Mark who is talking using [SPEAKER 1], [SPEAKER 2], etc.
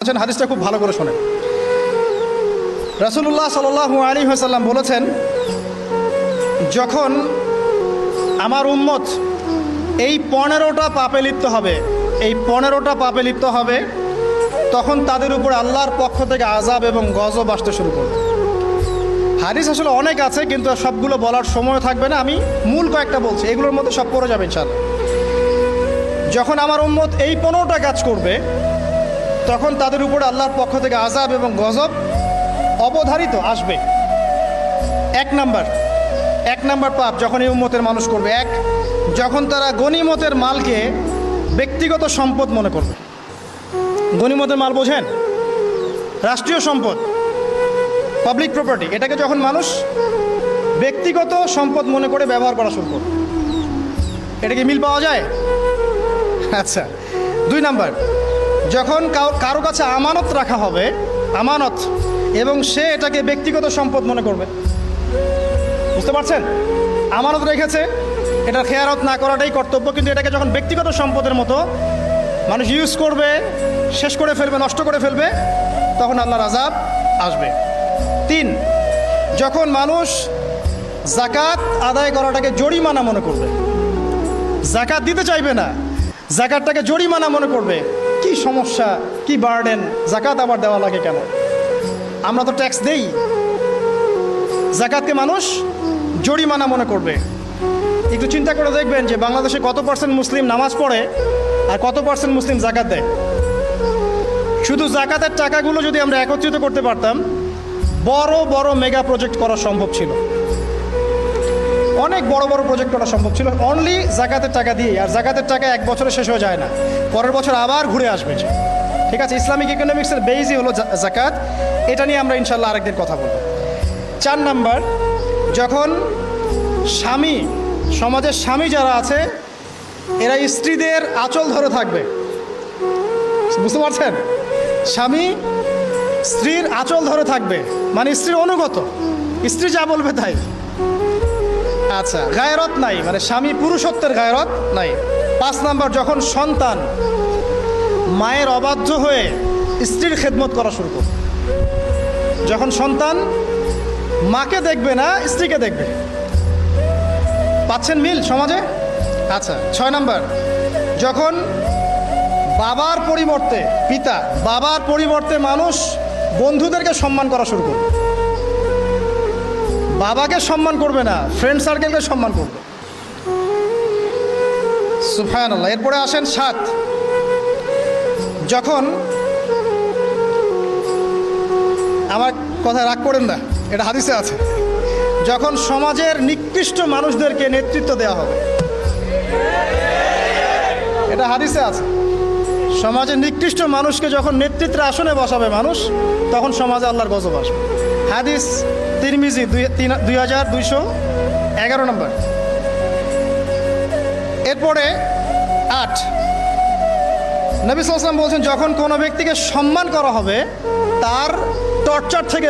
[SPEAKER 1] হাদিসটা খুব ভালো করে শোনেন। রাসূলুল্লাহ সাল্লাল্লাহু আলাইহি ওয়াসাল্লাম বলেছেন, যখন আমার উম্মত এই 15টা পাপে লিপ্ত হবে, এই 15টা পাপে লিপ্ত হবে, তখন তাদের উপর আল্লাহর পক্ষ থেকে আযাব এবং গজব আসতে শুরু করবে। হাদিস আসলে অনেক আছে, কিন্তু সবগুলো বলার সময় থাকবে না। আমি মূল কয়েকটা বলছি, এগুলোর মধ্যে সব পড়ে যাবে ইনশাআল্লাহ। যখন আমার উম্মত এই 15টা কাজ করবে, তখন তাদের উপরে আল্লাহর পক্ষ থেকে আযাব এবং গজব অবধারিত আসবে। এক নাম্বার পাপ যখন এই উম্মতের মানুষ করবে, যখন তারা গনিমতের মালকে ব্যক্তিগত সম্পদ মনে করবে। গনিমতের মাল বোঝেন? রাষ্ট্রীয় সম্পদ, পাবলিক প্রপার্টি, এটাকে যখন মানুষ ব্যক্তিগত সম্পদ মনে করে ব্যবহার করা শুরু করবে। এটা কি মিল পাওয়া যায়? আচ্ছা। 2 নাম্বার, যখন কারো কাছে আমানত রাখা হবে, আমানত, এবং সে এটাকে ব্যক্তিগত সম্পদ মনে করবে। বুঝতে পারছেন? আমানত রেখেছে, এটার খেয়ারত না করাটাই কর্তব্য, কিন্তু এটাকে যখন ব্যক্তিগত সম্পদের মতো মানুষ ইউজ করবে, শেষ করে ফেলবে, নষ্ট করে ফেলবে, তখন আল্লাহর আযাব আসবে। 3, যখন মানুষ যাকাত আদায় করাটাকে জরিমানা মনে করবে, যাকাত দিতে চাইবে না, যাকাতটাকে জরিমানা মনে করবে। কি সমস্যা, কি বার্ডেন, যাকাত আবার দেওয়া লাগে কেন? আমরা তো ট্যাক্স দেই। যাকাতকে মানুষ জরিমানা মনে করবে। একটু চিন্তা করে দেখবেন যে বাংলাদেশে কত % মুসলিম নামাজ পড়ে আর কত % মুসলিম যাকাত দেয়। শুধু যাকাতের টাকাগুলো যদি আমরা একত্রিত করতে পারতাম, বড় বড় মেগা প্রজেক্ট করা সম্ভব ছিল। অনেক বড় বড় প্রজেক্ট করা সম্ভব ছিল অনলি যাকাতের টাকা দিয়ে। আর যাকাতের টাকা এক বছরে শেষ হয়ে যায় না, পরের বছর আবার ঘুরে আসবে। ঠিক আছে, ইসলামিক ইকোনমিক্সের বেসই হলো যাকাত। এটা নিয়ে আমরা ইনশাল্লাহ আরেকদিন কথা বলব। 4 নাম্বার, যখন স্বামী, সমাজের স্বামী যারা আছে, এরা স্ত্রীদের আঁচল ধরে থাকবে। বুঝতে পারছেন? স্বামী স্ত্রীর আঁচল ধরে থাকবে, মানে স্ত্রীর অনুগত, স্ত্রী যা বলবে তাই। আচ্ছা, গায়রত নাই, মানে স্বামী পুরুষত্বের গায়রত নাই। 5 নাম্বার, যখন সন্তান মায়ের অবাধ্য হয়ে স্ত্রীর খেদমত করা শুরু করবে। যখন সন্তান মাকে দেখবে না, স্ত্রীকে দেখবে। পাচ্ছেন মিল সমাজে? আচ্ছা। 6 নাম্বার, যখন বাবার পরিবর্তে, পিতা, বাবার পরিবর্তে মানুষ বন্ধুদেরকে সম্মান করা শুরু করবে। বাবাকে সম্মান করবে না, ফ্রেন্ড সার্কেলকে সম্মান করবে। সুবহানাল্লাহ। এরপরে আসেন 7, যখন, আমার কথা রাগ করেন না, এটা হাদিসে আছে, যখন সমাজের নিকৃষ্ট মানুষদেরকে নেতৃত্ব দেওয়া হবে। এটা হাদিসে আছে। সমাজের নিকৃষ্ট মানুষকে যখন নেতৃত্বের আসনে বসাবে মানুষ, তখন সমাজে আল্লাহর গজব আসবে। হাদিস তিরমিজি 2211 নম্বর। এরপরে 8, নবী সাল্লাল্লাহু আলাইহি ওয়াসাল্লাম বলছেন, যখন কোনো ব্যক্তিকে সম্মান করা হবে, তার টর্চার থেকে